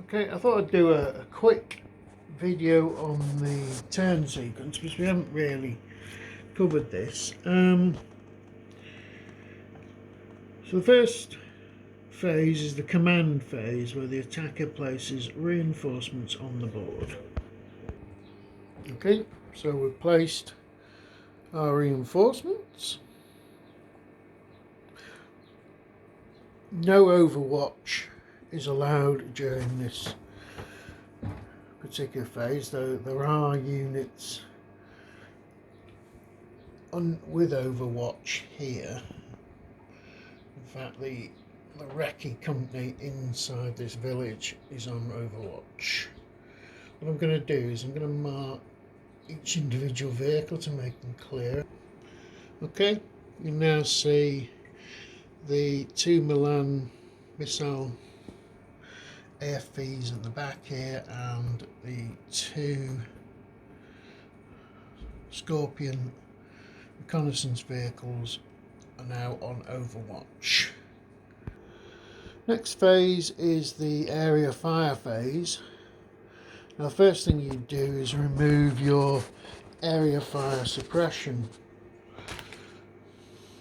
Okay, I thought I'd do a quick video on the turn sequence because we haven't really covered this. So the first phase is the command phase, where the attacker places reinforcements on the board. Okay, so we've placed our reinforcements. No Overwatch is allowed during this particular phase, though there are units with Overwatch here. In fact, the recce company inside this village is on Overwatch. What I'm going to do is I'm going to mark each individual vehicle to make them clear. Okay, you now see the 2 Milan missile AFVs at the back here, and the 2 Scorpion reconnaissance vehicles are now on Overwatch. Next phase is the area fire phase. Now, the first thing you do is remove your area fire suppression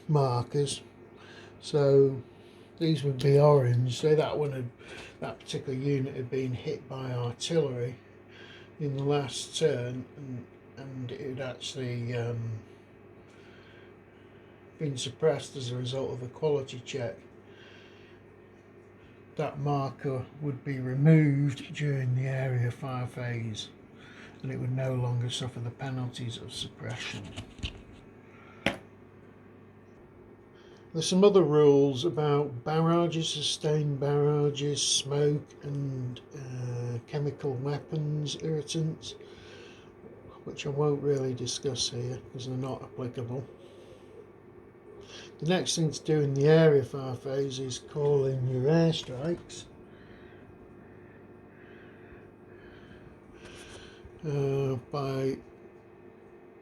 markers. So these would be orange. So that particular unit had been hit by artillery in the last turn, and it had actually been suppressed as a result of a quality check. That marker would be removed during the area fire phase, and it would no longer suffer the penalties of suppression. There's some other rules about barrages, sustained barrages, smoke and chemical weapons, irritants, which I won't really discuss here because they're not applicable. The next thing to do in the area fire phase is call in your airstrikes. By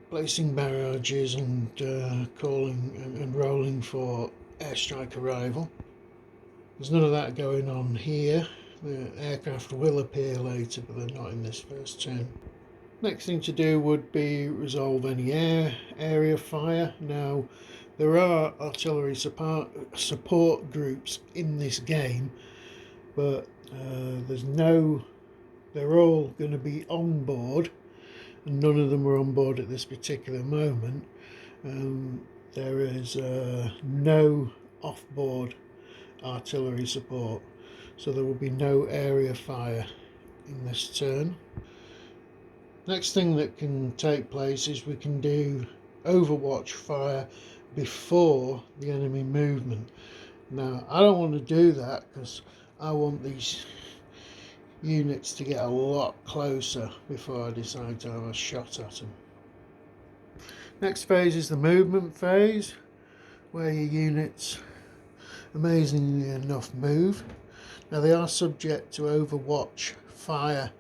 placing barrages and calling and rolling for airstrike arrival. There's none of that going on here. The aircraft will appear later, but they're not in this first turn. Next thing to do would be resolve any area fire. Now, there are artillery support groups in this game, but they're all going to be on board, and none of them are on board at this particular moment. There is no off-board artillery support, so there will be no area fire in this turn. Next thing that can take place is we can do Overwatch fire before the enemy movement. Now, I don't want to do that because I want these units to get a lot closer before I decide to have a shot at them. Next phase is the movement phase, where your units, amazingly enough, move. Now, they are subject to Overwatch fire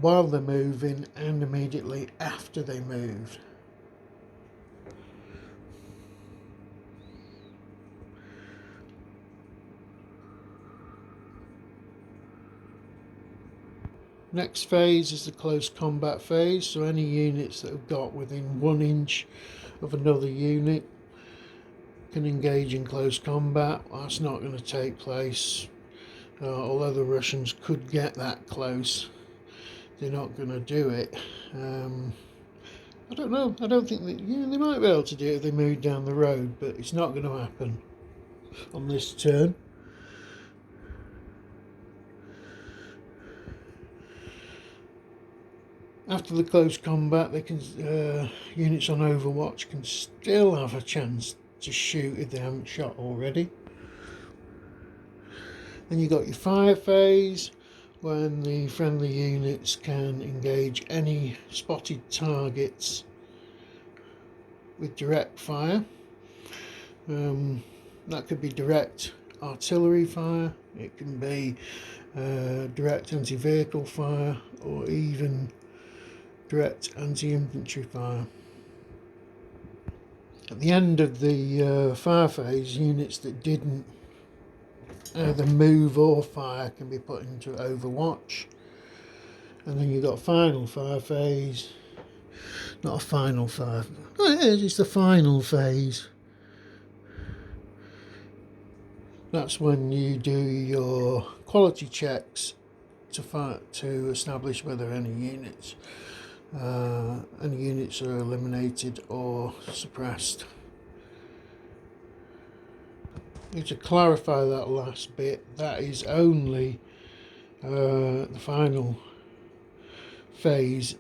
while they're moving and immediately after they move. Next phase is the close combat phase, so any units that have got within 1 inch of another unit can engage in close combat. That's not going to take place, although the Russians could get that close. They're not going to do it. I don't know. I don't think that they might be able to do it if they move down the road, but it's not going to happen on this turn. After the close combat, units on Overwatch can still have a chance to shoot if they haven't shot already. Then you've got your fire phase, when the friendly units can engage any spotted targets with direct fire. That could be direct artillery fire, it can be direct anti-vehicle fire, or even direct anti-infantry fire. At the end of the fire phase, units that didn't either move or fire can be put into Overwatch. And then you've got final fire phase. Not a final fire. Oh, it is, it's the final phase. That's when you do your quality checks to establish whether any units are eliminated or suppressed. Need to clarify that last bit. That is only the final phase.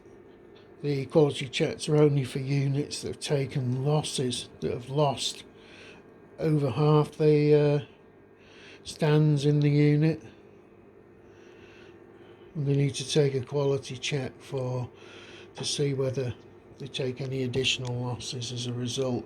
The quality checks are only for units that have taken losses, that have lost over half the stands in the unit. And they need to take a quality check to see whether they take any additional losses as a result.